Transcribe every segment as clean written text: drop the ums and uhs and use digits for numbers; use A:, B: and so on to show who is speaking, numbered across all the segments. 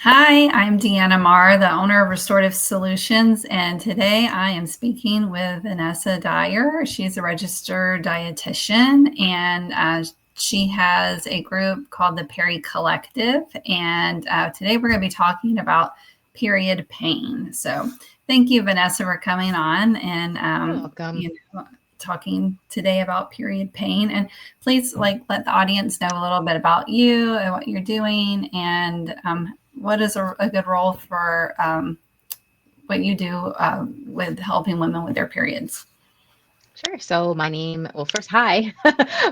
A: Hi, I'm Deanna Marr, the owner of Restorative Solutions, and today I am speaking with Vanessa Dyer. She's a registered dietitian, and she has a group called the Perry Collective. And today we're going to be talking about period pain. So, thank you, Vanessa, for coming on and
B: You're welcome.
A: talking today about period pain. And please, let the audience know a little bit about you and what you're doing, and what is a good role for what you do with helping women with their periods?
B: Sure. So first, hi.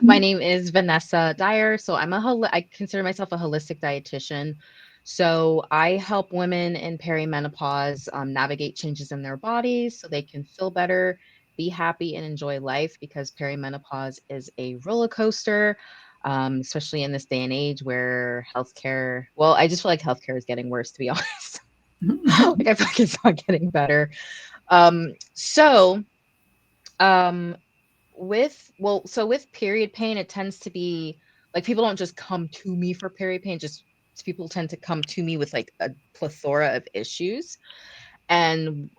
B: My name is Vanessa Dyer. So I consider myself a holistic dietitian. So I help women in perimenopause navigate changes in their bodies so they can feel better, be happy, and enjoy life because perimenopause is a roller coaster, especially in this day and age where I just feel like healthcare is getting worse, to be honest. Like I feel like it's not getting better. So Um, with period pain, it tends to be like people don't just come to me for period pain, just people tend to come to me with like a plethora of issues. And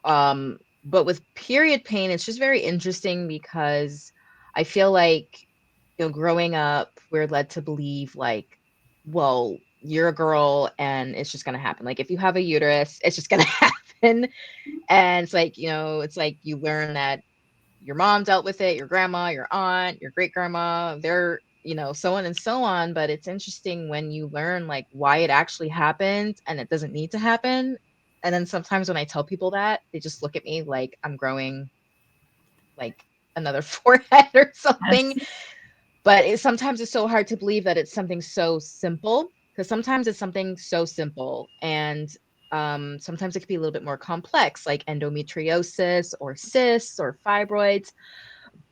B: but with period pain, it's just very interesting because I feel like, growing up, we're led to believe like, well, you're a girl and it's just gonna happen. Like if you have a uterus, it's just gonna happen. And it's like you learn that your mom dealt with it, your grandma, your aunt, your great grandma, they're, so on and so on. But it's interesting when you learn like why it actually happened and it doesn't need to happen. And then sometimes when I tell people that, they just look at me like I'm growing like another forehead or something.
A: Yes.
B: But sometimes it's so hard to believe that it's something so simple because sometimes it's something so simple and sometimes it could be a little bit more complex, like endometriosis or cysts or fibroids,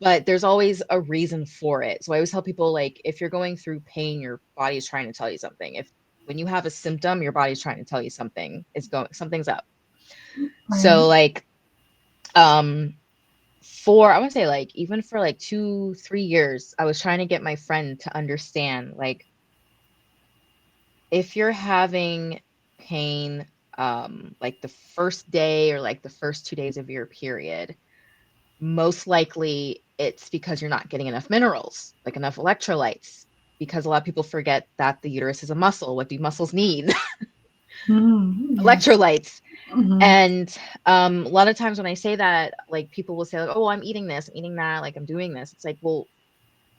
B: but there's always a reason for it. So I always tell people like if you're going through pain, your body is trying to tell you something. If when you have a symptom, your body's trying to tell you something's up.
A: Right.
B: So like um for I want to say like even for like 2 3 years, I was trying to get my friend to understand like if you're having pain like the first day or like the first 2 days of your period, most likely it's because you're not getting enough minerals, like enough electrolytes. Because a lot of people forget that the uterus is a muscle. What do muscles need?
A: Yes.
B: Electrolytes.
A: Hmm.
B: And a lot of times when I say that, like people will say, like, "Oh, I'm eating this, I'm eating that, like I'm doing this." It's like, well,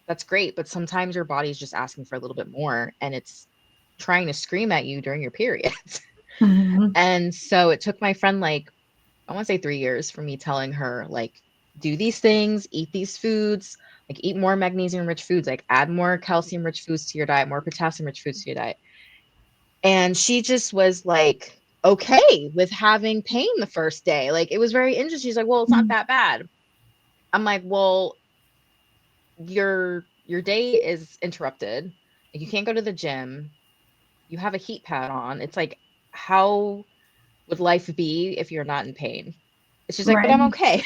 B: that's great, but sometimes your body's just asking for a little bit more, and it's trying to scream at you during your periods.
A: Hmm.
B: And so it took my friend like I want to say 3 years for me telling her, like, do these things, eat these foods, like, eat more magnesium rich foods, like, add more calcium rich foods to your diet, more potassium rich foods to your diet. And she just was like, okay with having pain the first day. Like, it was very interesting. She's like, well, it's not that bad. I'm like, well, your day is interrupted. Like, you can't go to the gym. You have a heat pad on. It's like, how would life be if you're not in pain? She's like, but I'm
A: Right.
B: okay.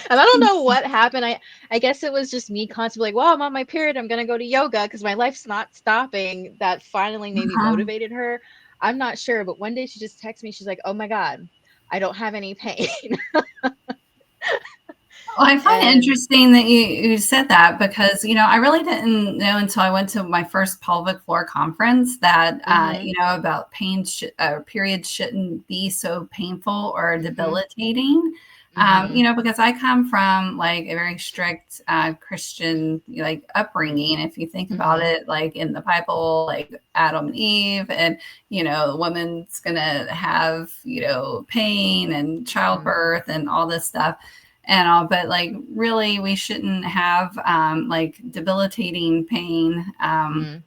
B: And I don't know what happened. I guess it was just me constantly like, well, I'm on my period. I'm gonna go to yoga because my life's not stopping. That finally maybe
A: Uh-huh.
B: motivated her. I'm not sure, but one day she just texted me. She's like, "Oh my God, I don't have any pain."
A: Well, I find it
B: And
A: interesting that you said that because, I really didn't know until I went to my first pelvic floor conference that,
B: mhm,
A: about periods shouldn't be so painful or
B: mhm,
A: debilitating.
B: mhm,
A: Because I come from like a very strict Christian like upbringing. If you think about
B: mhm,
A: it, like in the Bible, like Adam and Eve, and the woman's gonna have pain and
B: mhm,
A: childbirth and all this stuff and all, but like really we shouldn't have like debilitating pain
B: mhm,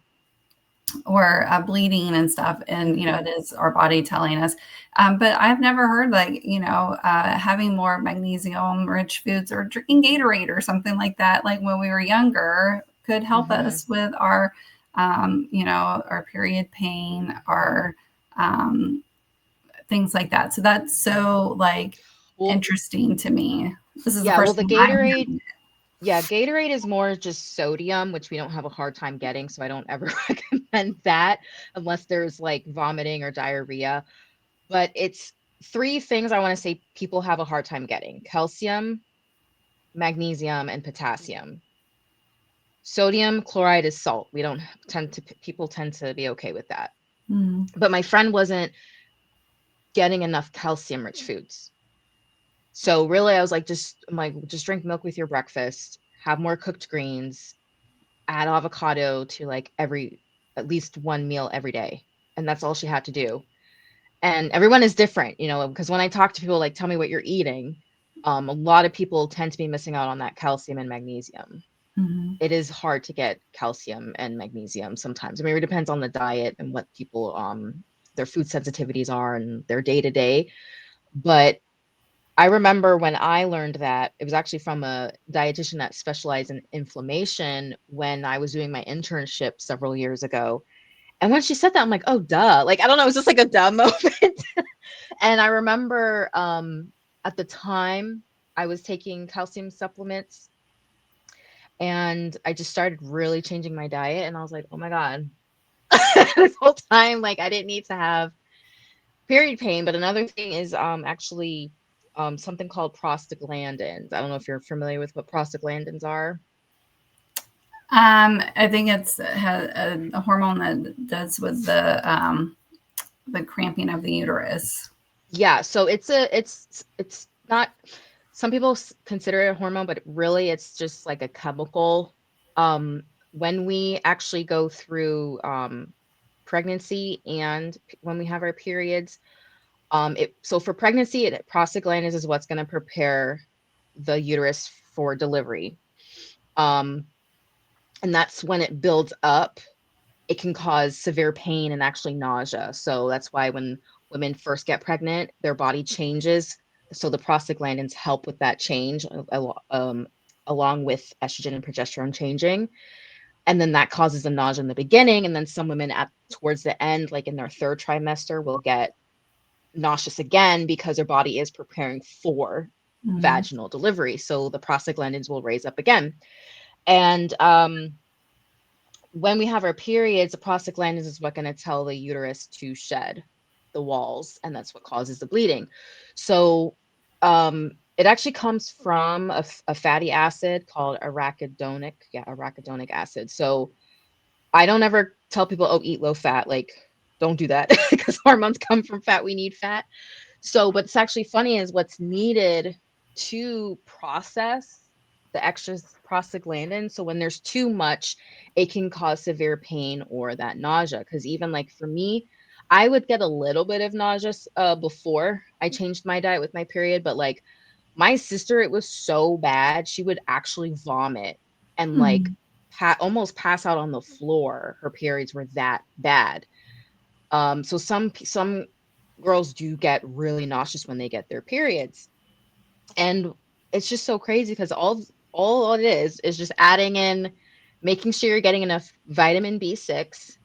A: or bleeding and stuff, and
B: mhm,
A: it is our body telling us. But I've never heard like having more magnesium rich foods or drinking Gatorade or something like that, like when we were younger, could help
B: mhm.
A: us with our our period pain, our um, things like that. So that's so like
B: Well,
A: interesting to me. This is the
B: yeah. Well,
A: first
B: the
A: time I'm
B: Gatorade,
A: hearing
B: yeah, Gatorade is more just sodium, which we don't have a hard time getting, so I don't ever recommend recommend that unless there's like vomiting or diarrhea. But it's three things I want to say people have a hard time getting: calcium, magnesium, and potassium. Sodium chloride is salt. We don't tend to, people tend to be okay with that.
A: Mm-hmm.
B: But my friend wasn't getting enough calcium rich foods. So really I was like, I'm like, just drink milk with your breakfast, have more cooked greens, add avocado to like at least one meal every day. And that's all she had to do. And everyone is different, because when I talk to people like, tell me what you're eating, a lot of people tend to be missing out on that calcium and magnesium.
A: Mm-hmm.
B: It is hard to get calcium and magnesium sometimes. I mean, it depends on the diet and what people their food sensitivities are and their day to day. But I remember when I learned that, it was actually from a dietitian that specialized in inflammation when I was doing my internship several years ago. And when she said that, I'm like, oh, duh. Like, I don't know, it was just like a duh moment. And I remember at the time I was taking calcium supplements and I just started really changing my diet. And I was like, oh my God, this whole time, like, I didn't need to have period pain. But another thing is actually something called prostaglandins. I don't know if you're familiar with what prostaglandins are.
A: I think it's has a hormone that does with the cramping of the uterus.
B: Yeah, so it's not, some people consider it a hormone, but really it's just like a chemical. When we actually go through pregnancy and when we have our periods, so for pregnancy, prostaglandins is what's going to prepare the uterus for delivery. Um, and that's when it builds up, it can cause severe pain and actually nausea. So that's why when women first get pregnant, their body changes. So the prostaglandins help with that change, along with estrogen and progesterone changing. And then that causes the nausea in the beginning. And then some women at towards the end, like in their third trimester, will get nauseous again because their body is preparing for
A: Mm-hmm.
B: vaginal delivery. So the prostaglandins will raise up again. And when we have our periods, the prostaglandins is what going to tell the uterus to shed the walls, and that's what causes the bleeding. So it actually comes from a fatty acid called arachidonic acid. So I don't ever tell people, oh, eat low fat. Like, don't do that because hormones come from fat. We need fat. So what's actually funny is what's needed to process the extra prostaglandin. So when there's too much, it can cause severe pain or that nausea. Because even like for me, I would get a little bit of nausea before I changed my diet with my period, but like my sister, it was so bad she would actually vomit and like
A: Mm-hmm.
B: almost pass out on the floor. Her periods were that bad. So some girls do get really nauseous when they get their periods, and it's just so crazy because all it is just adding in, making sure you're getting enough vitamin B6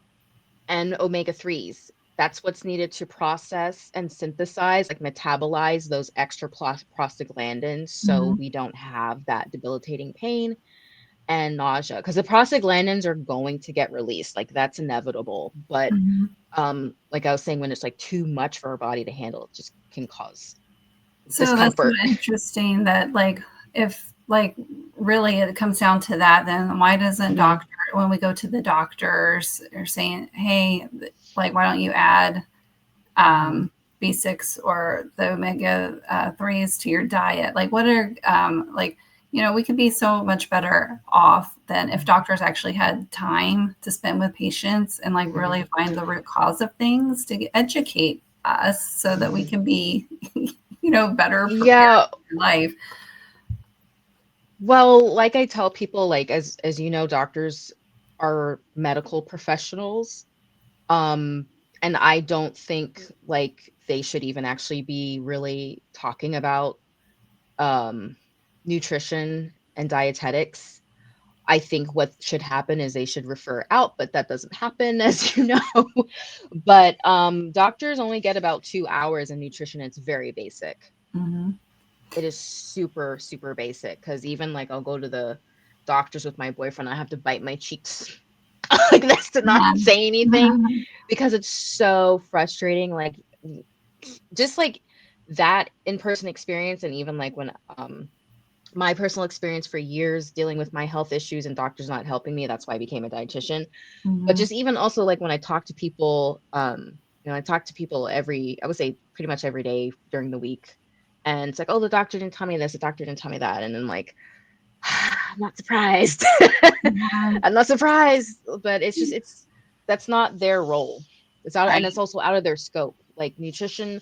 B: and omega 3s. That's what's needed to process and synthesize, like metabolize those extra prostaglandins, so
A: Mm-hmm.
B: we don't have that debilitating pain and nausea. Because the prostaglandins are going to get released, like that's inevitable. But
A: Mm-hmm.
B: like I was saying, when it's like too much for our body to handle, it just can cause
A: So that's so
B: discomfort.
A: interesting that like if like really it comes down to that, then why doesn't
B: Hmm.
A: doctor when we go to the doctors are saying, hey, like why don't you add
B: Hmm.
A: B6 or the omega threes to your diet? Like what are like we could be so much better off than if doctors actually had time to spend with patients and like
B: Hmm.
A: really find the root cause of things to educate us so that we can be better prepared
B: Yeah.
A: for life.
B: Well, like I tell people, like as you know, doctors are medical professionals. Um, and I don't think like they should even actually be really talking about um nutrition and dietetics. I think what should happen is they should refer out, but that doesn't happen, as you know. But doctors only get about 2 hours in nutrition. It's very basic.
A: Mm-hmm.
B: It is super, super basic. Because even like I'll go to the doctors with my boyfriend, I have to bite my cheeks Like that's to not
A: Yeah.
B: say anything because it's so frustrating. Like just like that in-person experience, and even like when my personal experience for years dealing with my health issues and doctors not helping me. That's why I became a dietitian. But
A: Mhm.
B: just even also like when I talk to people, I talk to people I would say pretty much every day during the week. And it's like, oh, the doctor didn't tell me this, the doctor didn't tell me that. And then like, I'm not surprised.
A: Yeah.
B: I'm not surprised. But that's not their role. And
A: Right.
B: it's also out of their scope. Like nutrition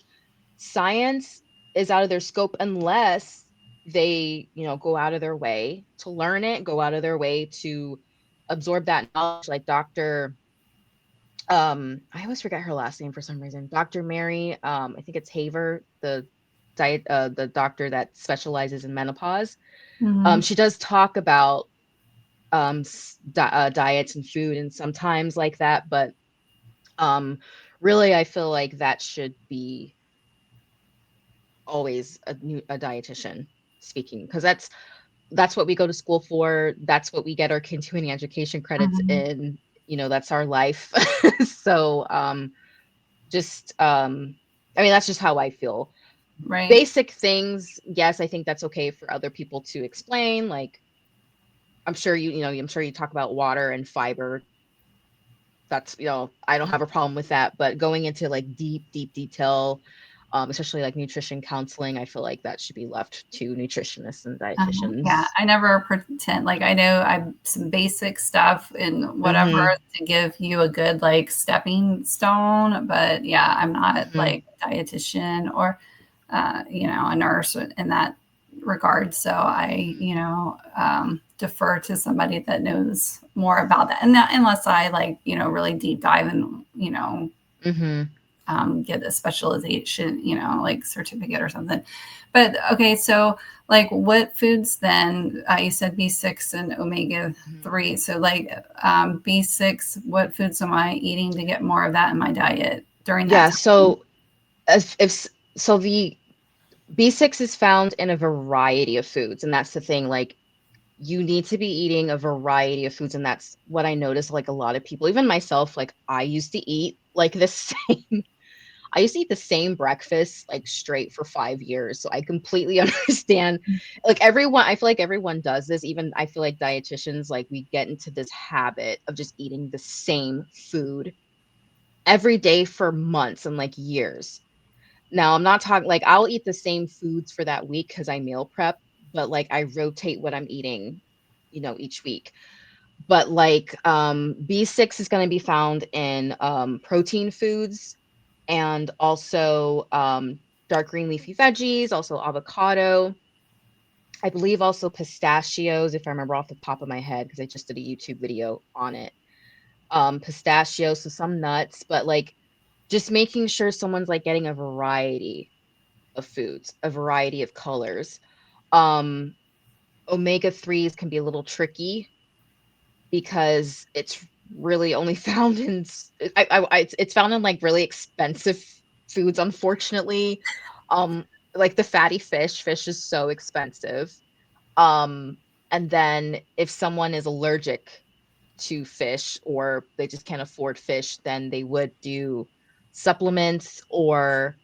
B: science is out of their scope unless they, go out of their way to learn it, go out of their way to absorb that knowledge. Like Dr. I always forget her last name for some reason. Dr. Mary, I think it's Haver, the doctor that specializes in menopause.
A: Mhm.
B: She does talk about diets and food and sometimes like that, but um, really, I feel like that should be always a dietitian speaking because that's what we go to school for. That's what we get our continuing education credits
A: Mhm.
B: in. That's our life. So just I mean that's just how I feel.
A: Right.
B: Basic things, yes, I think that's okay for other people to explain. Like I'm sure you talk about water and fiber. That's I don't have a problem with that, but going into like deep detail, especially like nutrition counseling, I feel like that should be left to nutritionists and
A: Yeah,
B: dietitians.
A: I never pretend like I know I'm some basic stuff and whatever
B: Hmm.
A: to give you a good like stepping stone, but yeah, I'm not
B: Hmm.
A: like a dietitian or a nurse in that regard. So I, defer to somebody that knows more about that. And that, unless I like, really deep dive and,
B: Hmm.
A: get a specialization, like certificate or something. But okay, so like what foods then? You said B6 and omega
B: Hmm.
A: 3. So like B6, what foods am I eating to get more of that in my diet during that
B: Yeah,
A: time?
B: so if so the B6 is found in a variety of foods, and that's the thing. Like you need to be eating a variety of foods, and that's what I noticed. Like a lot of people, even myself, like I used to eat like the same. I used to eat the same breakfast like straight for 5 years, so I completely understand. Like everyone, I feel like everyone does this. Even I feel like dietitians, like we get into this habit of just eating the same food every day for months and like years. Now, I'm not talking like I'll eat the same foods for that week because I meal prep, but like I rotate what I'm eating, each week. But like B6 is going to be found in protein foods and also dark green leafy veggies, also avocado. I believe also pistachios, if I remember off the top of my head, because I just did a YouTube video on it. Pistachios, so some nuts, but like just making sure someone's like getting a variety of foods, a variety of colors. Um, Omega 3s can be a little tricky because it's really only found in it's found in like really expensive foods, unfortunately. Like the fatty fish is so expensive. Um, and then if someone is allergic to fish or they just can't afford fish, then they would do supplements or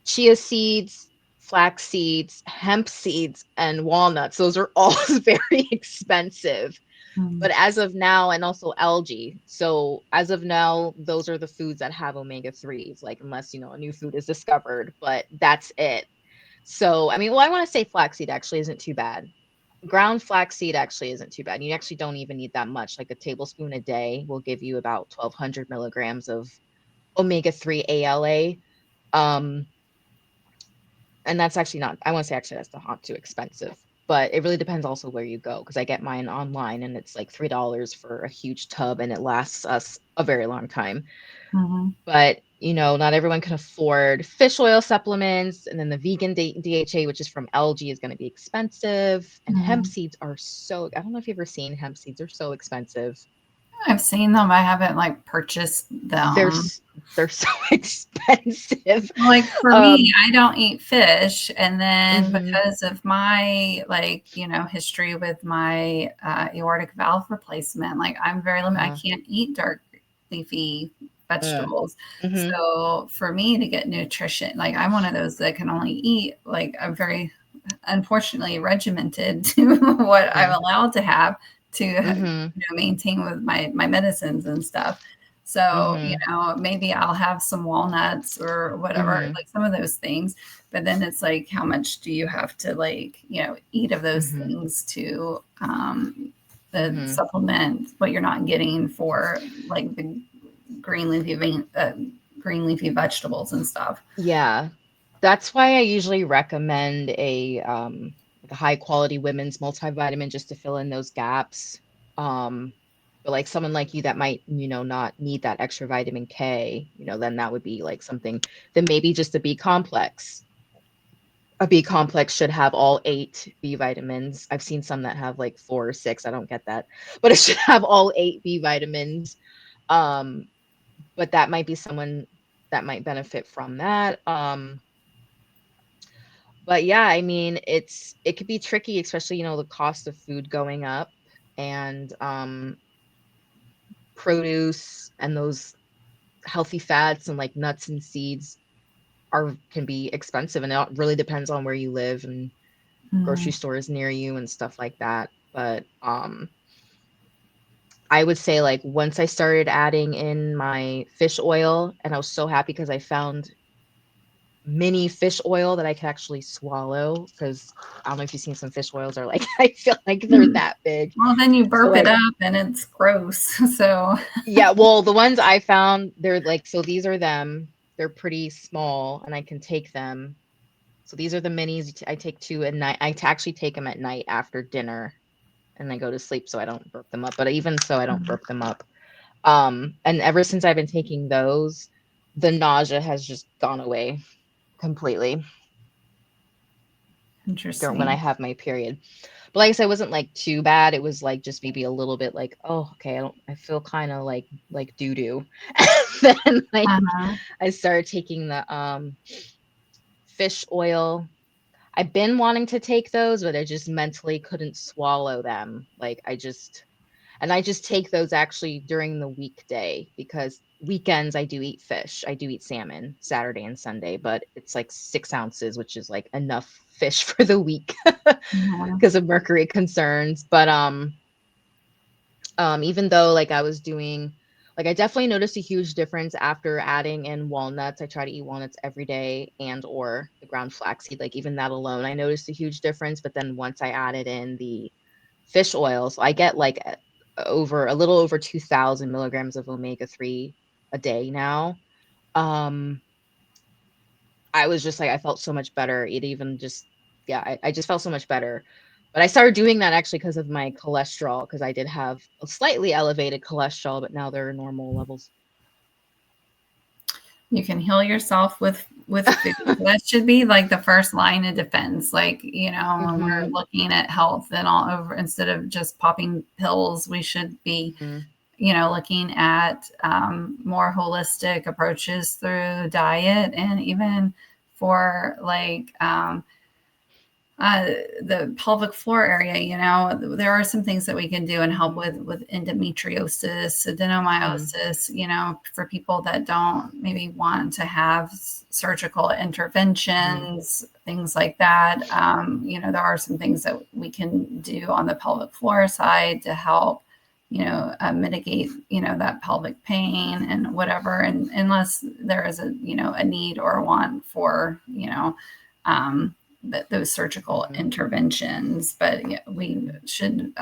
B: chia seeds, flax seeds, hemp seeds, and walnuts. Those are all very expensive.
A: Mm-hmm.
B: But as of now, and also algae. So as of now, those are the foods that have omega 3s, like unless, a new food is discovered, but that's it. So, I mean, well, I want to say flaxseed actually isn't too bad. Ground flaxseed actually isn't too bad. You actually don't even need that much. Like a tablespoon a day will give you about 1,200 milligrams of omega 3 ALA. Um, and that's actually not, I want to say actually that's not too expensive, but it really depends also where you go because I get mine online and it's like $3 for a huge tub and it lasts us a very long time.
A: Mm-hmm.
B: But not everyone can afford fish oil supplements, and then the vegan DHA, which is from algae, is going to be expensive. And hemp
A: Mm-hmm.
B: seeds are so, I don't know if you've ever seen hemp seeds, they're so expensive.
A: I've seen them. I haven't like purchased
B: They're
A: them.
B: they're so expensive.
A: Like for me,
B: Um,
A: I don't eat fish, and then
B: mhm,
A: because of my history with my aortic valve replacement, like I'm very limited. I
B: uh-huh,
A: can't eat dark leafy
B: uh,
A: vegetables.
B: mhm,
A: So for me to get nutrition, like I'm one of those that can only eat like I'm very unfortunately regimented to what I'm
B: mhm,
A: allowed to have to
B: mhm,
A: maintain with my medicines and stuff. So,
B: mhm,
A: maybe I'll have some walnuts or whatever,
B: mhm,
A: like some of those things. But then it's like, how much do you have to eat of those
B: mhm,
A: things to
B: mhm.
A: supplement what you're not getting for like the green leafy green leafy vegetables and stuff.
B: Yeah, that's why I usually recommend like a high quality women's multivitamin just to fill in those gaps. Um, but like someone like you that might, not need that extra vitamin K, then that would be like something. Then maybe just a B complex. A B complex should have all 8 B vitamins. I've seen some that have like 4 or 6. I don't get that. But it should have all 8 B vitamins. Um, but that might be someone that might benefit from that. But yeah, I mean, it could be tricky, especially, the cost of food going up and produce and those healthy fats and like nuts and seeds are can be expensive, and it really depends on where you live and grocery
A: Mm,
B: stores near you and stuff like that. But I would say like once I started adding in my fish oil, and I was so happy because I found mini fish oil that I could actually swallow, because I don't know if you've seen some fish oils are like I feel like they're
A: mm.
B: that big.
A: Well, then you
B: So
A: burp it
B: like
A: up and it's gross. So,
B: yeah, well the ones I found, they're like, so these are them. They're pretty small and I can take them. So these are the minis. I take two at night. actually take them at night after dinner and I go to sleep so I don't burp them up. But even so, I don't burp them up. And ever since I've been taking those, the nausea has just gone away completely during when I
A: interesting.
B: have my period. But like I said, it wasn't like too bad. It was like just maybe a little bit like, oh, okay, I feel kind of like doo doo. And then like
A: Uh-huh.
B: I started taking the fish oil. I've been wanting to take those, but I just mentally couldn't swallow them. I just take those actually during the weekday, because weekends I do eat fish. I do eat salmon Saturday and Sunday, but it's like 6 ounces, which is like enough fish for the week
A: Uh-huh.
B: because of mercury concerns. But even though like I was doing, like I definitely noticed a huge difference after adding in walnuts. I try to eat walnuts every day, and or the ground flaxseed. Like even that alone, I noticed a huge difference. But then once I added in the fish oil, so I get like over a little over 2,000 milligrams of omega-3 a day now. Um, I was just like, I felt so much better. It even just, yeah, I just felt so much better. But I started doing that actually because of my cholesterol, because I did have a slightly elevated cholesterol, but now they're normal levels.
A: You can heal yourself with food. That should be like the first line of defense. Like, when we're
B: Hmm.
A: looking at health and all over, instead of just popping pills, we should be,
B: Hmm.
A: looking at more holistic approaches through diet and even for uh, the pelvic floor area, there are some things that we can do and help
B: Hmm.
A: with endometriosis,
B: Hmm.
A: adenomyosis, for people that don't maybe want to have surgical
B: Hmm.
A: interventions, things like that. There are some things that we can do on the pelvic floor side to help, mitigate, that pelvic pain and whatever. And unless there is a need or a want for, um, those surgical
B: Hmm.
A: interventions. But yeah, we should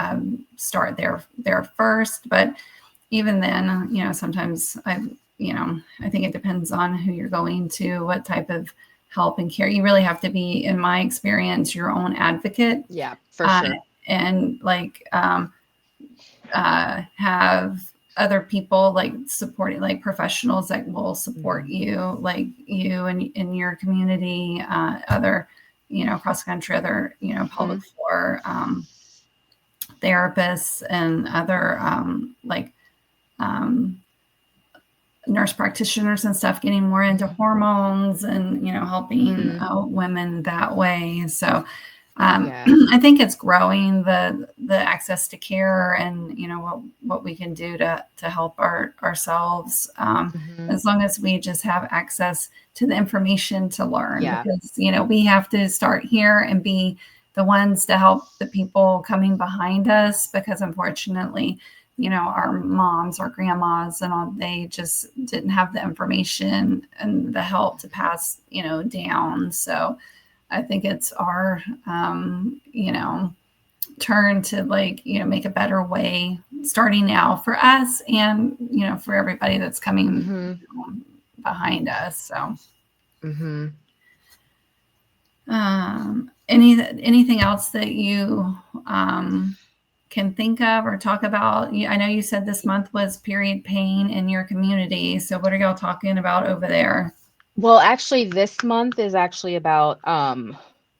A: start there first. But even then, sometimes I think it depends on who you're going to, what type of help and care. You really have to be, in my experience, your own advocate,
B: Yeah, for
A: uh,
B: sure.
A: and have other people like supporting, like professionals that will support
B: Hmm.
A: you, like you and in your community, other, cross country, other,
B: Hmm.
A: pelvic floor therapists and other um, nurse practitioners and stuff getting more into
B: Mhm.
A: hormones and helping
B: Mhm.
A: women that way. So
B: Yeah.
A: I think it's growing the access to care and what we can do to help ourselves,
B: Mhm.
A: as long as we just have access to the information to learn,
B: Yeah.
A: because we have to start here and be the ones to help the people coming behind us, because unfortunately our moms or grandmas and all, they just didn't have the information and the help to pass down. So I think it's our, turn to make a better way starting now for us and, for everybody that's coming
B: Mhm.
A: behind us. So,
B: Mhm.
A: anything else that you, can think of or talk about? I know you said this month was period pain in your community. So what are y'all talking about over there?
B: Well, actually, this month is actually about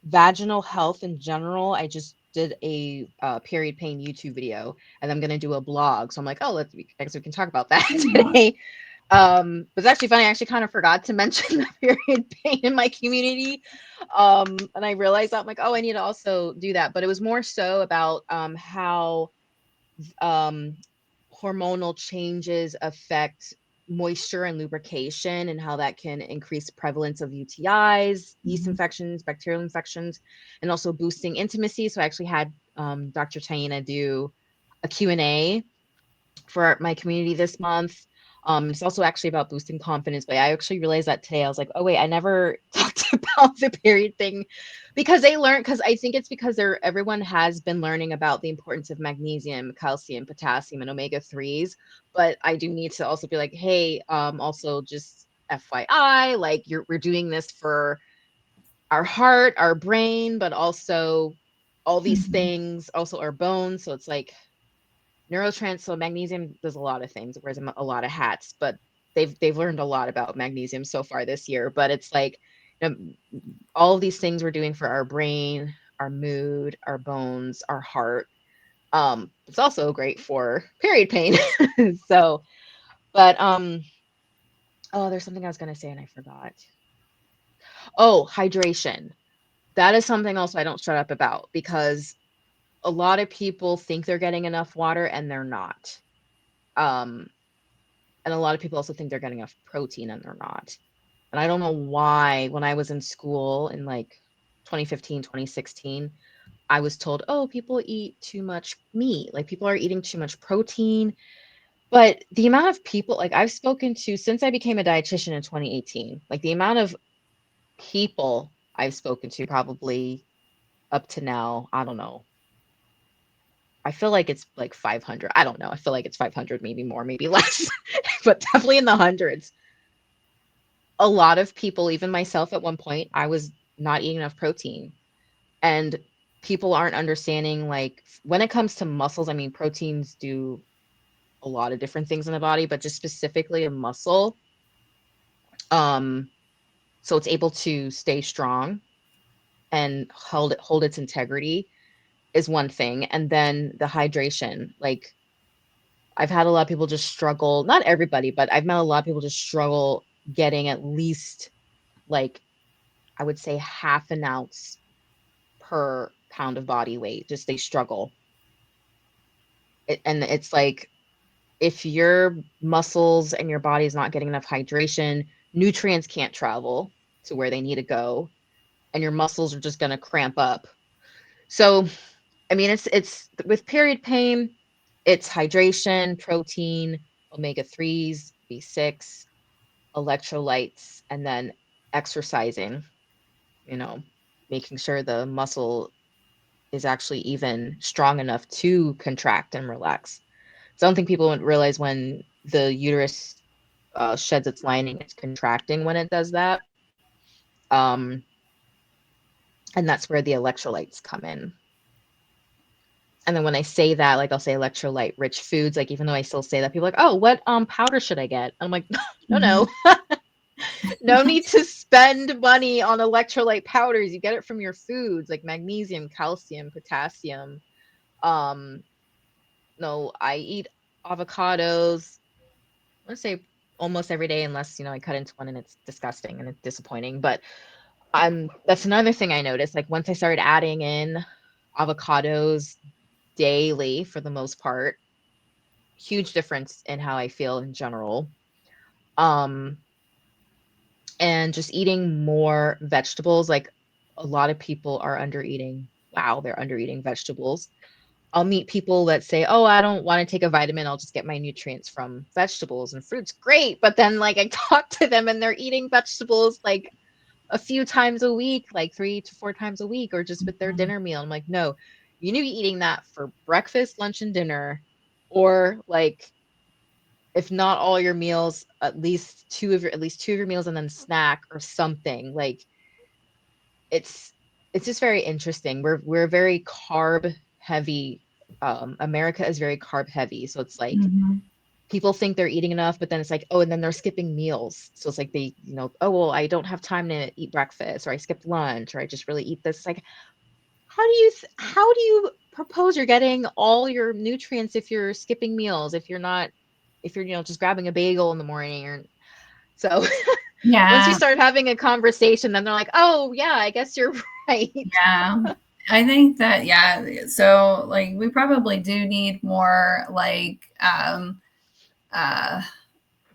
B: vaginal health in general. I just did a period pain YouTube video, and I'm gonna do a blog. So I'm like, oh, I guess we can talk about that today. But it's actually funny. I actually kind of forgot to mention the period pain in my community, and I realized I'm like, oh, I need to also do that. But it was more so about how um, hormonal changes affect moisture and lubrication and how that can increase prevalence of UTIs, yeast
A: Mhm.
B: infections, bacterial infections, and also boosting intimacy. So I actually had Dr. Taina do a Q&A for my community this month. It's also actually about boosting confidence, but I actually realized that today. I was like, oh wait, I never talked about the period thing because they learned because I think it's because everyone has been learning about the importance of magnesium, calcium, potassium, and omega 3s. But I do need to also be like, hey, also just FYI, like we're doing this for our heart, our brain, but also all these
A: Mhm.
B: things, also our bones. So it's like so magnesium does a lot of things. It wears a lot of hats, but they've learned a lot about magnesium so far this year. But it's like you know, all of these things we're doing for our brain, our mood, our bones, our heart. It's also great for period pain. So, but oh, there's something I was gonna say and I forgot. Oh, hydration. That is something else I don't shut up about because a lot of people think they're getting enough water and they're not. Um, And a lot of people also think they're getting enough protein and they're not. And I don't know why when I was in school in like 2015, 2016, I was told, "Oh, people eat too much meat. Like people are eating too much protein." But the amount of people like I've spoken to since I became a dietitian in 2018, like the amount of people I've spoken to probably up to now, I don't know. I feel like it's like 500. I don't know. I feel like it's 500, maybe more, maybe less, but definitely in the hundreds. A lot of people, even myself at one point, I was not eating enough protein. And people aren't understanding, like, when it comes to muscles, I mean, proteins do a lot of different things in the body, but just specifically a muscle. Um, so it's able to stay strong and hold its integrity is one thing. And then the hydration, like I've had a lot of people just struggle, not everybody, but I've met a lot of people just struggle getting at least like I would say half an ounce per pound of body weight. Just they struggle. And it's like if your muscles and your body is not getting enough hydration, nutrients can't travel to where they need to go, and your muscles are just going to cramp up. So, I mean, it's with period pain, it's hydration, protein, omega 3s, B6, electrolytes, and then exercising, you know, making sure the muscle is actually even strong enough to contract and relax. So I don't think people would realize when the uterus sheds its lining, it's contracting when it does that. Um, and that's where the electrolytes come in. And then when I say that, like I'll say electrolyte rich foods, like even though I still say that, people are like, oh, what powder should I get? I'm like, no,
A: Mhm.
B: no, no need to spend money on electrolyte powders. You get it from your foods like magnesium, calcium, potassium. Um, no, I eat avocados. Let's say almost every day unless, I cut into one and it's disgusting and it's disappointing. But that's another thing I noticed. Like once I started adding in avocados daily for the most part, huge difference in how I feel in general. Um, and just eating more vegetables. Like a lot of people are under eating. Wow, they're under eating vegetables. I'll meet people that say, "Oh, I don't want to take a vitamin. I'll just get my nutrients from vegetables and fruits." Great, but then like I talk to them and they're eating vegetables like a few times a week, like 3 to 4 times a week, or just with their
A: Mhm.
B: dinner meal. I'm like, no, you need to be eating that for breakfast, lunch, and dinner, or like if not all your meals, at least two of your meals, and then snack or something. Like it's it's just very interesting. We're very carb heavy. America is very carb heavy, so it's like
A: Mhm.
B: people think they're eating enough, but then it's like, oh, and then they're skipping meals. So it's like they, oh, well, I don't have time to eat breakfast, or I skipped lunch, or I just really eat this. It's like, how do you propose you're getting all your nutrients if you're skipping meals, if you're just grabbing a bagel in the morning, or so once you
A: Yeah,
B: start having a conversation, then they're like, oh yeah, I guess you're right.
A: yeah. I think that, yeah. So, like, we probably do need more, like, uh,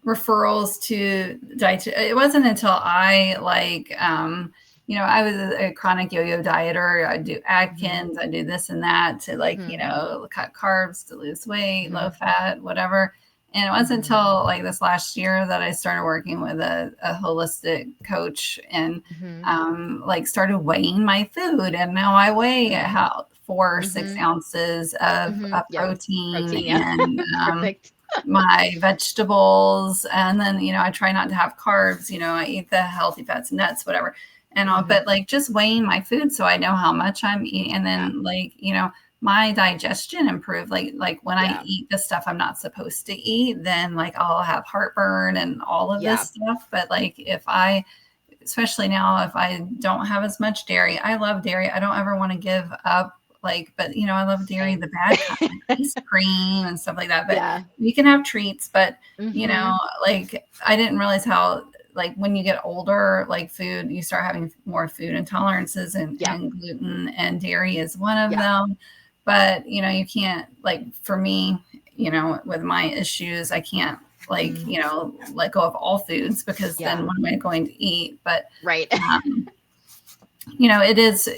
A: referrals to diet. It wasn't until I I was a chronic yo-yo dieter. I do
B: Hmm.
A: Atkins, I do this and that to
B: Hmm.
A: cut carbs to lose weight, low
B: Hmm.
A: fat, whatever. And it wasn't
B: Hmm.
A: until like this last year that I started working with a holistic coach and
B: Hmm.
A: like started weighing my food. And now I weigh
B: Hmm.
A: how 4 or 6
B: Hmm.
A: ounces of
B: Hmm. Yep.
A: protein
B: Protein, yeah.
A: and
B: Perfect.
A: my vegetables, and then I try not to have carbs. I eat the healthy fats, nuts, whatever, and all.
B: Hmm.
A: But like just weighing my food so I know how much I'm eating, and
B: Yeah.
A: then my digestion improved. Like when I
B: Yeah.
A: eat the stuff I'm not supposed to eat, then like I'll have heartburn and all of
B: Yeah.
A: this stuff. But like if I especially now if I don't have as much dairy. I love dairy. I don't ever want to give up but I love dairy,
B: Same.
A: the bad kind, like ice cream and stuff like that. But
B: Yeah.
A: you can have treats, but
B: Hmm.
A: like I didn't realize how like when you get older, like food, you start having more food intolerances
B: Yeah.
A: and gluten and dairy is one of
B: Yeah.
A: them. But you can't like for me, with my issues, I can't like,
B: Hmm.
A: let go of all foods because then
B: Yeah.
A: what am I going to eat? But,
B: Right.
A: um, it is,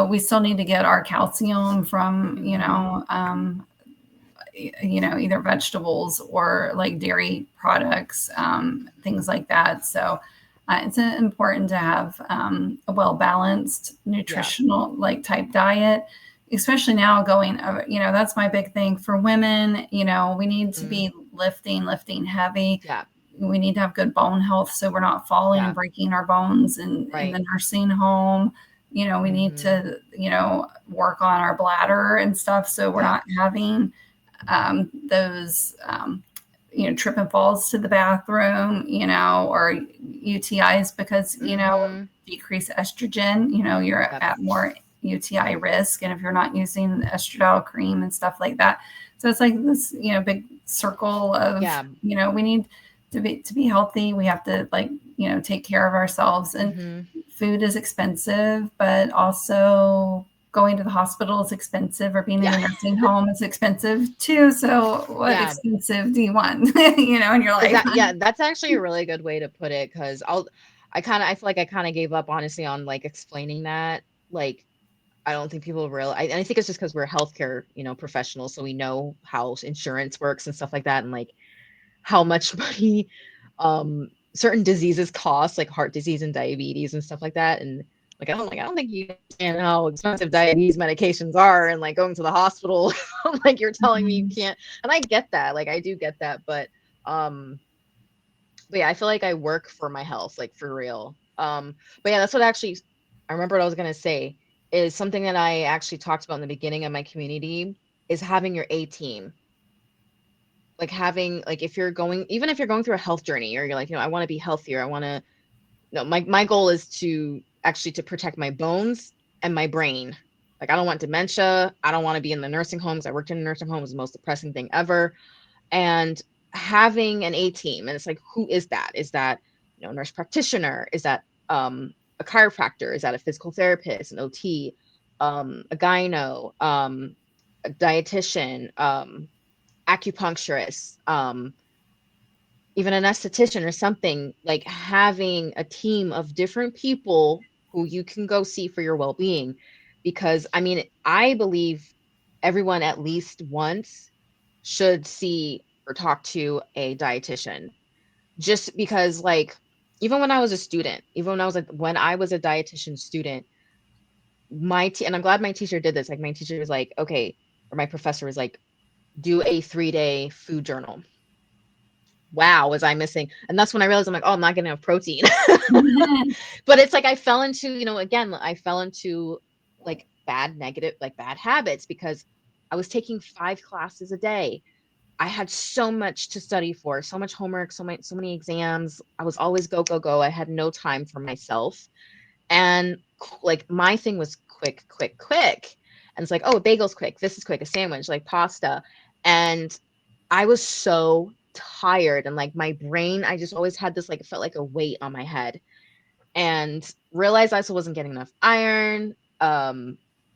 A: we still need to get our calcium from,
B: Hmm.
A: either vegetables or like dairy products, things like that. So it's important to have a well balanced
B: Yeah.
A: nutritional like type diet, especially now going. That's my big thing for women. We need to
B: Mm.
A: be lifting heavy.
B: Yeah.
A: We need to have good bone health so we're not falling and
B: Yeah.
A: breaking our bones in
B: Right.
A: the nursing home. We need
B: Hmm.
A: to work on our bladder and stuff so we're
B: Yeah.
A: not having those trip and falls to the bathroom, or UTIs because
B: Hmm.
A: decreased estrogen, you're
B: Yep.
A: at more UTI risk, and if you're not using estradiol cream and stuff like that, so it's like this big circle of
B: Yeah.
A: we need to be healthy. We have to like take care of ourselves, and
B: Hmm.
A: food is expensive, but also going to the hospital is expensive or being in
B: Yeah.
A: a nursing home is expensive too. So what
B: Yeah.
A: expensive do you want, in your life?
B: Yeah, that's actually a really good way to put it, because I feel like I kind of gave up honestly on like explaining that. Like I don't think people realize, and I think it's just because we're healthcare, professionals, so we know how insurance works and stuff like that, and like how much money certain diseases cost, like heart disease and diabetes and stuff like that. And I don't think you understand how expensive diabetes medications are, and like going to the hospital, like you're telling me you
A: Mhm.
B: can't. And I get that, like I do get that, um but yeah, I feel like I work for my health, like for real. But yeah, that's what actually I remember what I was gonna say is something that I actually talked about in the beginning of my community is having your A team. Like having like if you're going even if you're going through a health journey, or you're like, I want to be healthier. I want to no, my goal is to actually to protect my bones and my brain. Like I don't want dementia. I don't want to be in the nursing homes. I worked in a nursing home, it was the most depressing thing ever. And having an A team, and it's like, who is that? Is that, nurse practitioner? Is that a chiropractor? Is that a physical therapist, an OT, a gyno, a dietitian, acupuncturist, even an esthetician or something, like having a team of different people who you can go see for your well-being. Because I mean, I believe everyone at least once should see or talk to a dietitian, just because, like, even when I was a student, even when I was a dietitian student, and I'm glad my teacher did this. Like, my teacher was like, okay, or my professor was like, do a 3-day food journal. Wow, was I missing? And that's when I realized, I'm like, oh, I'm not getting enough protein. But it's like I fell into, again, I fell into like bad habits, because I was taking 5 classes a day. I had so much to study for, so much homework, so many exams. I was always go, go, go. I had no time for myself. And like my thing was quick, quick, quick. And it's like, oh, a bagel's quick. This is quick, a sandwich, like pasta. And I was so tired, and like my brain, I just always had this, like, it felt like a weight on my head, and realized I also wasn't getting enough iron.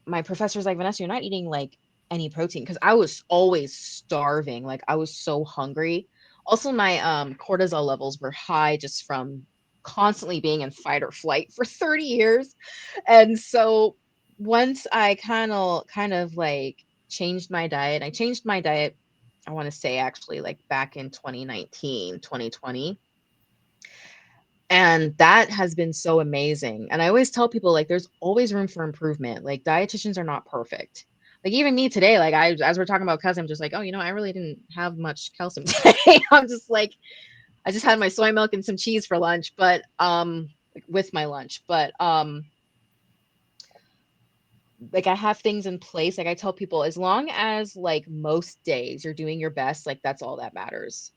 B: My professor's like, Vanessa, you're not eating like any protein, because I was always starving. Like, I was so hungry. Also, my cortisol levels were high just from constantly being in fight or flight for 30 years. And so once I kind of like I changed my diet, I want to say actually like back in 2019, 2020. And that has been so amazing. And I always tell people, like, there's always room for improvement. Like, dietitians are not perfect. Like, even me today, like, as we're talking about calcium, I'm just like, oh, I really didn't have much calcium today. I'm just like, I just had my soy milk and some cheese for lunch, but like, with my lunch. But like, I have things in place. Like, I tell people, as long as like most days you're doing your best, like, that's all that matters.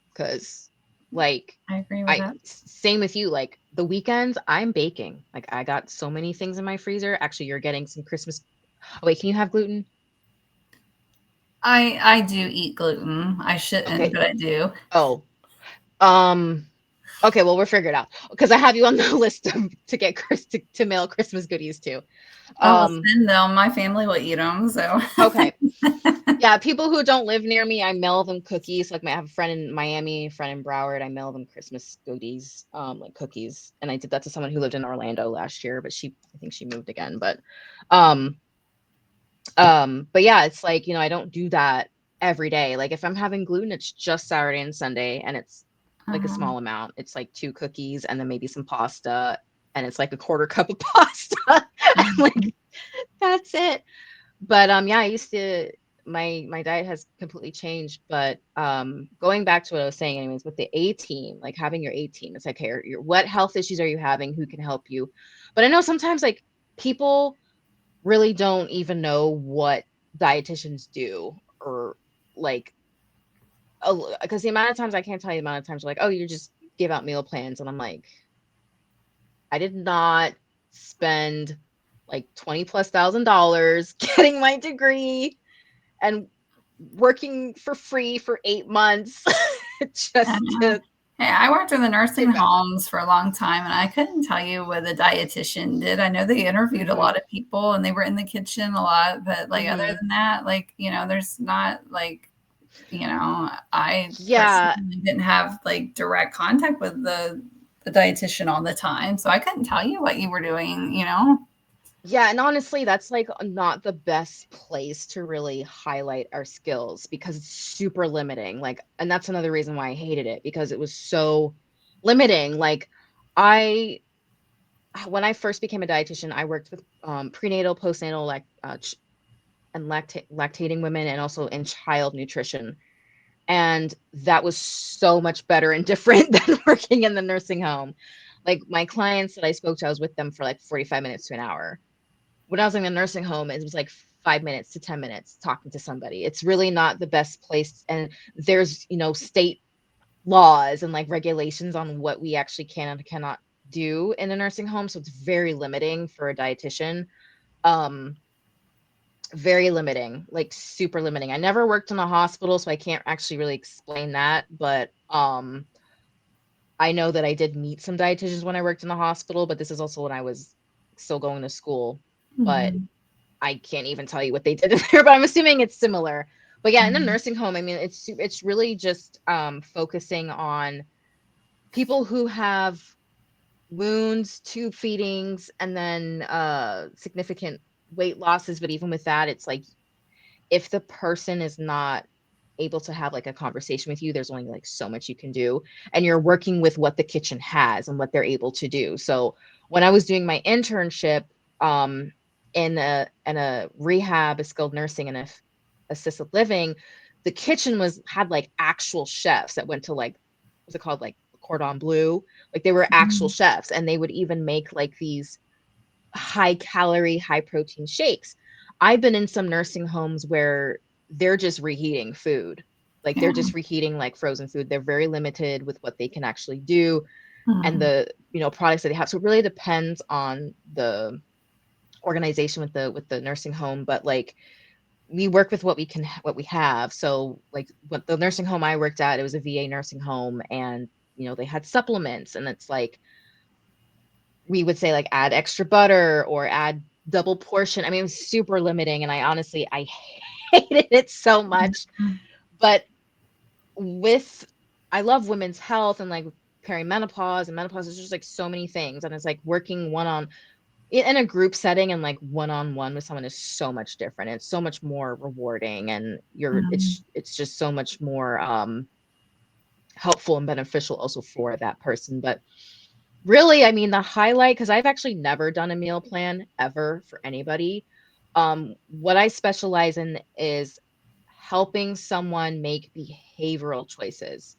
B: Because, like,
A: I agree with that.
B: same with you, like the weekends I'm baking. Like, I got so many things in my freezer. Actually, you're getting some Christmas. Oh wait, can you have gluten?
A: I do eat gluten. I shouldn't,
B: Okay.
A: but I do.
B: Oh, um okay, well, we'll figure it out, because I have you on the list to get to mail Christmas goodies to.
A: I will
B: um
A: send them. My family will eat them. So
B: okay. Yeah, people who don't live near me, I mail them cookies. Like, I have a friend in Miami, a friend in Broward. I mail them Christmas goodies, like cookies. And I did that to someone who lived in Orlando last year, but I think she moved again. Um, but yeah, it's like, I don't do that every day. Like, if I'm having gluten, it's just Saturday and Sunday, and it's like a
A: uh,
B: small amount. It's like 2 cookies and then maybe some pasta, and it's like a quarter cup of pasta. I'm like, that's it. But yeah, I used to my diet has completely changed. But going back to what I was saying, anyways, with the A team, like having your A team, it's like, hey, what health issues are you having? Who can help you? But I know sometimes, like, people really don't even know what dietitians do, or like, because the amount of times, I can't tell you the amount of times they're like, oh, you just give out meal plans, and I'm like, I did not spend like 20 plus $1,000 getting my degree and working for free for 8 months
A: I
B: just
A: know.
B: to
A: Hey, I worked in the nursing
B: give out that.
A: homes for a long time, and I couldn't tell you what a dietitian did. I know they interviewed a
B: Hmm.
A: lot of people and they were in the kitchen a lot, but like other
B: Hmm.
A: than that, like, there's not like, I
B: Yeah.
A: personally didn't have like direct contact with the dietitian all the time. So I couldn't tell you what you were doing.
B: Yeah, and honestly, that's like not the best place to really highlight our skills, because it's super limiting. Like, and that's another reason why I hated it, because it was so limiting. Like, I when I first became a dietitian, I worked with prenatal, postnatal, like and lactating women, and also in child nutrition. And that was so much better and different than working in the nursing home. Like, my clients that I spoke to, I was with them for like 45 minutes to an hour. When I was in the nursing home, it was like 5 minutes to 10 minutes talking to somebody. It's really not the best place. And there's, state laws and like regulations on what we actually can and cannot do in a nursing home. So it's very limiting for a dietitian. Um, Very limiting, like super limiting. I never worked in a hospital, so I can't actually really explain that, but I know that I did meet some dietitians when I worked in the hospital, but this is also when I was still going to school. But
A: Mm-hmm.
B: I can't even tell you what they did in there, but I'm assuming it's similar. But yeah, in a
A: Mm-hmm.
B: nursing home, I mean, it's really just focusing on people who have wounds, tube feedings, and then significant weight losses. But even with that, it's like if the person is not able to have like a conversation with you, there's only like so much you can do, and you're working with what the kitchen has and what they're able to do. So when I was doing my internship um in a rehab, a skilled nursing, and a assisted living, the kitchen was had like actual chefs that went to like, what's it called, like cordon bleu, like they were actual chefs, and they would even make like these high calorie, high protein shakes. I've been in some nursing homes where they're just reheating food. Like they're
A: Yeah.
B: just reheating like frozen food. They're very limited with what they can actually do and
A: Mm-hmm.
B: the, products that they have. So it really depends on the organization with the nursing home, but like we work with what we have. So like what the nursing home I worked at, it was a VA nursing home, and they had supplements, and it's like we would say like add extra butter or add double portion. I mean, it was super limiting, and I hated it so much. But with I love women's health and like perimenopause and menopause. There's just like so many things, and it's like working one on in a group setting and like one on one with someone is so much different. It's so much more rewarding, and
A: Mm-hmm.
B: it's just so much more helpful and beneficial also for that person. But really, I mean, the highlight, because I've actually never done a meal plan ever for anybody. What I specialize in is helping someone make behavioral choices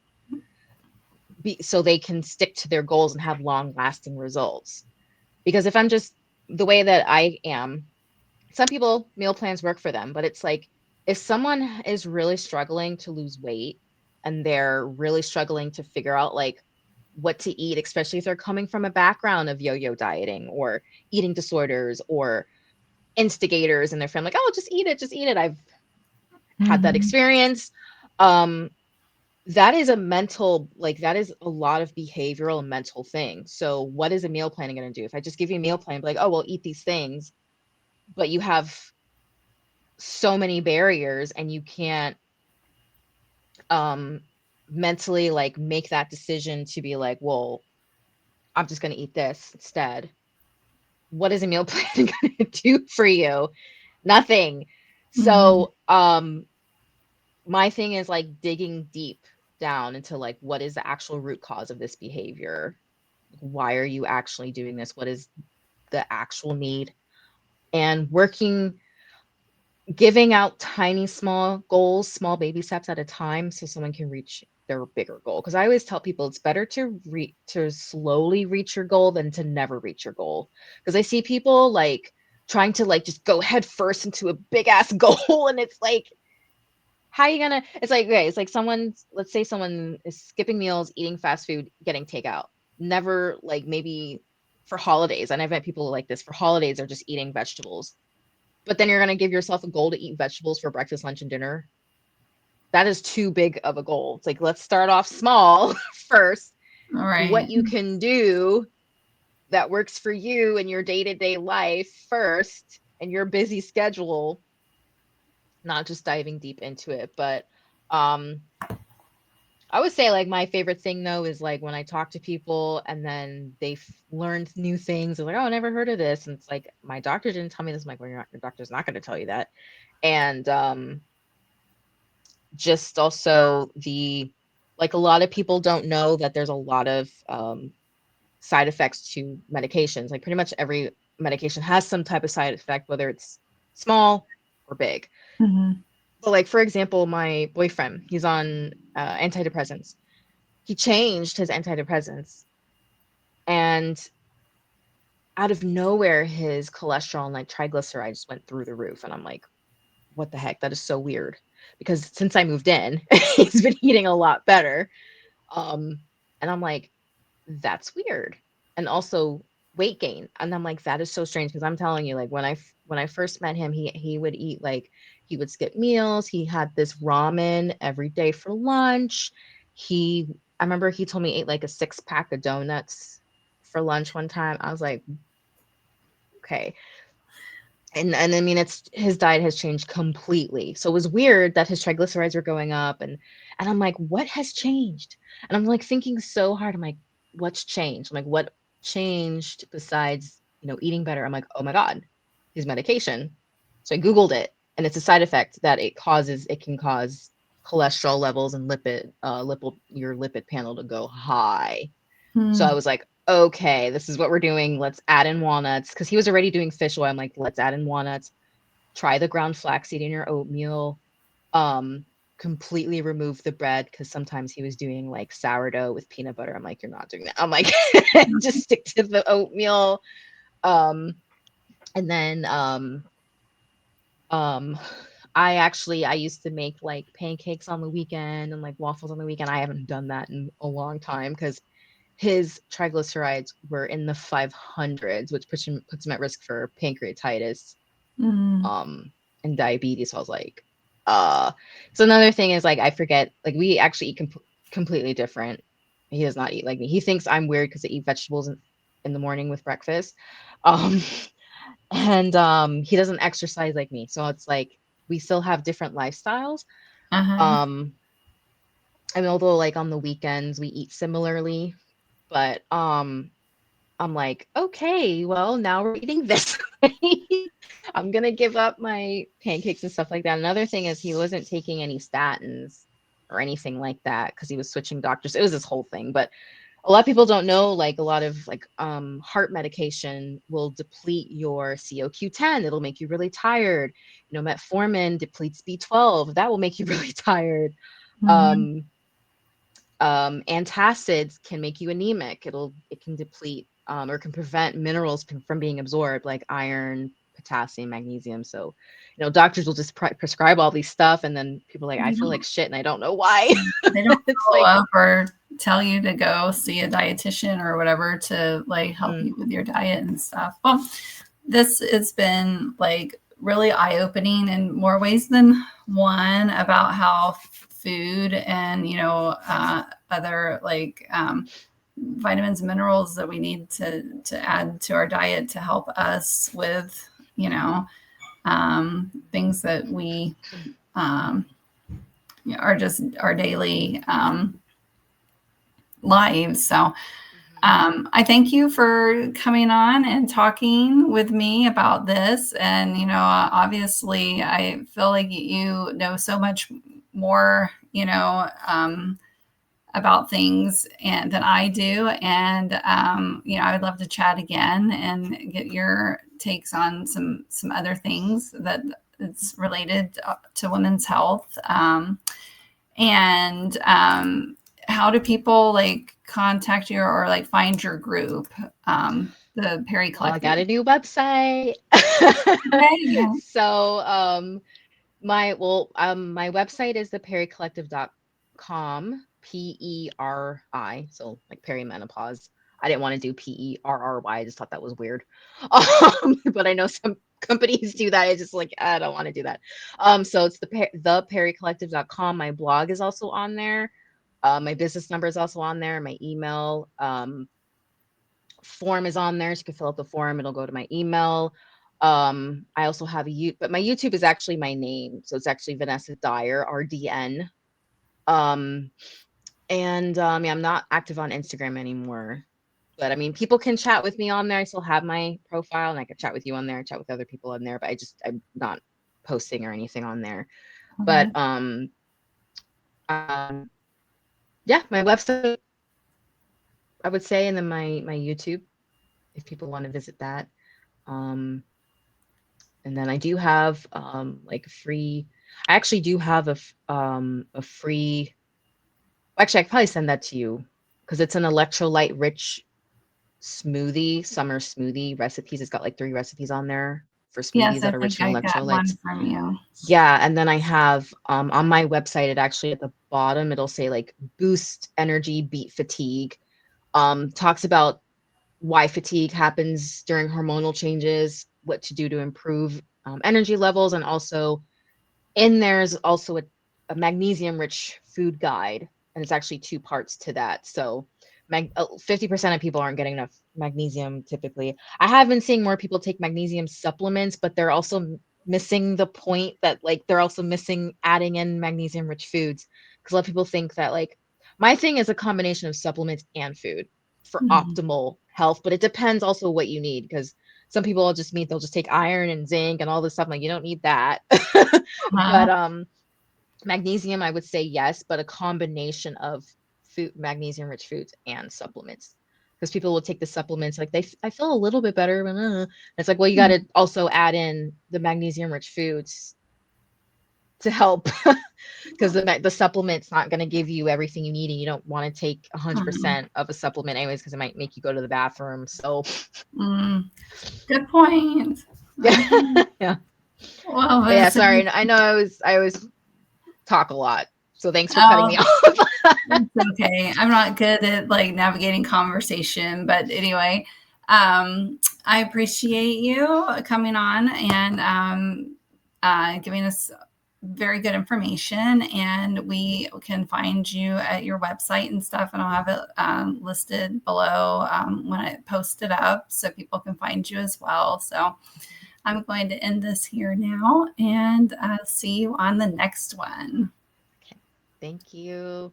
B: so they can stick to their goals and have long lasting results. Because if I'm just the way that I am, some people meal plans work for them, but it's like if someone is really struggling to lose weight and they're really struggling to figure out like what to eat, especially if they're coming from a background of yo-yo dieting or eating disorders or instigators in their family, like, oh, just eat it, just eat it. I've had that
A: Mm-hmm.
B: experience. Um, that is a mental, like that is a lot of behavioral and mental things. So what is a meal planning going to do? If I just give you a meal plan, be like, oh, well, eat these things, but you have so many barriers and you can't um mentally like make that decision to be like, well, I'm just going to eat this instead. What is a meal plan going to do for you? Nothing.
A: Mm-hmm.
B: So my thing is like digging deep down into like what is the actual root cause of this behavior. Why are you actually doing this? What is the actual need? And working, giving out tiny, small goals, small baby steps at a time so someone can reach their bigger goal. Because I always tell people it's better to slowly reach your goal than to never reach your goal. Because I see people like trying to like just go head first into a big ass goal, and it's like, how are you gonna? It's like, okay, it's like let's say someone is skipping meals, eating fast food, getting takeout. Never like maybe for holidays. And I've met people like this for holidays are just eating vegetables, but then you're going to give yourself a goal to eat vegetables for breakfast, lunch, and dinner. That is too big of a goal. It's like, let's start off small first.
A: All
B: What
A: right.
B: you can do that works for you in your day to day life first and your busy schedule, not just diving deep into it. But um, I would say, like, my favorite thing though is like when I talk to people and then they've learned new things. They're like, oh, I never heard of this. And it's like, my doctor didn't tell me this. I'm like, well, your doctor's not going to tell you that. And just also the like a lot of people don't know that there's a lot of side effects to medications. Like pretty much every medication has some type of side effect, whether it's small or big.
A: Mm-hmm.
B: But like for example, my boyfriend, he's on antidepressants. He changed his antidepressants, and out of nowhere, his cholesterol and like triglycerides went through the roof. And I'm like, what the heck? That is so weird. Because since I moved in, he's been eating a lot better. Um, and I'm like, that's weird. And also weight gain. And I'm like, that is so strange because I'm telling you, like when I first met him, he would eat like he would skip meals. He had this ramen every day for lunch. He I remember he told me he ate like a 6 pack of donuts for lunch one time. I was like, okay. And I mean it's his diet has changed completely. So it was weird that his triglycerides were going up and I'm like, what has changed? And I'm like thinking so hard. I'm like, what's changed? I'm like, what changed besides, eating better? I'm like, oh my God, his medication. So I Googled it and it's a side effect that it can cause cholesterol levels and your lipid panel to go high. So I
A: Hmm.
B: was like, okay, this is what we're doing. Let's add in walnuts because he was already doing fish oil. I'm like, let's add in walnuts. Try the ground flaxseed in your oatmeal. Um, Completely remove the bread because sometimes he was doing like sourdough with peanut butter. I'm like, you're not doing that. I'm like, just stick to the oatmeal. Um, and then um, I used to make like pancakes on the weekend and like waffles on the weekend. I haven't done that in a long time because his triglycerides were in the 500s, which puts him at risk for pancreatitis,
A: Mm.
B: um, and diabetes. So I was like, uh. So another thing is like I forget, like we actually eat completely different. He does not eat like me. He thinks I'm weird because I eat vegetables in the morning with breakfast, um, and he doesn't exercise like me. So it's like we still have different lifestyles.
A: Uh-huh.
B: Um, I mean, although like on the weekends we eat similarly, but I'm like, okay, well, now we're eating this way. I'm gonna give up my pancakes and stuff like that. Another thing is he wasn't taking any statins or anything like that because he was switching doctors. It was this whole thing. But a lot of people don't know, like a lot of like heart medication will deplete your COQ10. It'll make you really tired. Metformin depletes B12. That will make you really tired.
A: Mhm.
B: Um, Antacids can make you anemic. It can deplete or can prevent minerals from being absorbed, like iron, potassium, magnesium. So, doctors will just prescribe all these stuff, and then people are like, I
A: They
B: feel
A: don't
B: like shit, and I don't know why.
A: they don't
B: It's
A: follow
B: like,
A: up or tell you to go see a dietitian or whatever to like help
B: mm,
A: you with your diet and stuff. Well, this has been like really eye-opening in more ways than one about how food and other like vitamins and minerals that we need to add to our diet to help us with things that we um, are just our daily lives. So
B: mhm.
A: I thank you for coming on and talking with me about this. And, obviously, I feel like you know so much more, about things and than I do. And, I would love to chat again and get your takes on some other things that it's related to women's health. And how do people like contact you or like find your group, the Perry
B: Well, I
A: Collective?
B: got a new website.
A: Okay, yeah.
B: So, my website is theperrycollective.com, PERI, so like perimenopause. I didn't want to do PERRY. I just thought that was weird. But I know some companies do that. I just like I don't want to do that. So it's theperrycollective.com. My blog is also on there. My business number is also on there. My email form is on there. So you can fill out the form. It'll go to my email. I also have but my YouTube is actually my name. So it's actually Vanessa Dyer, RDN. Um, yeah, I'm not active on Instagram anymore. But I mean, people can chat with me on there. I still have my profile and I can chat with you on there, chat with other people on there, but I'm not posting or anything on there. But
A: Okay.
B: um yeah, my website I would say, and then my YouTube if people want to visit that. Um And then I do have like free I actually do have a free actually I could probably send that to you because it's an electrolyte rich smoothie, summer smoothie recipes. It's got like 3 recipes on there for
A: Yes,
B: smoothies
A: I
B: that are
A: think
B: rich in
A: I got
B: electrolytes.
A: one from you.
B: Yeah, and then I have on my website it actually at the bottom it'll say like boost energy, beat fatigue. Talks about why fatigue happens during hormonal changes, what to do to improve energy levels, and also in there's also a magnesium rich food guide, and it's actually two parts to that. So 50% of people aren't getting enough magnesium typically. I have been seeing more people take magnesium supplements, but they're also missing the point that like they're also missing adding in magnesium rich foods, because a lot of people think that like my thing is a combination of supplements and food for
A: Mhm.
B: optimal health, but it depends also what you need, because some people will just meet they'll just take iron and zinc and all this stuff, like you don't need that. But
A: Uh-huh.
B: magnesium, I would say yes, but a combination of food, magnesium rich foods and supplements. Because people will take the supplements like I feel a little bit better, but it's like, well, you got to also add in the magnesium rich foods to help, because the supplement's not going to give you everything you need, and you don't want to take
A: Uh-huh.
B: 100% of a supplement anyways, because it might make you go to the bathroom. So
A: Mm, good point.
B: yeah,
A: Okay.
B: yeah,
A: Well,
B: but yeah.
A: Vincent,
B: Sorry, I know I always talk a lot, so thanks for cutting
A: oh,
B: me off.
A: it's okay. I'm not good at like navigating conversation, but anyway, I appreciate you coming on and giving us very good information. And we can find you at your website and stuff, and I'll have it listed below when I post it up so people can find you as well. So I'm going to end this here now and see you on the next one.
B: Okay, thank you.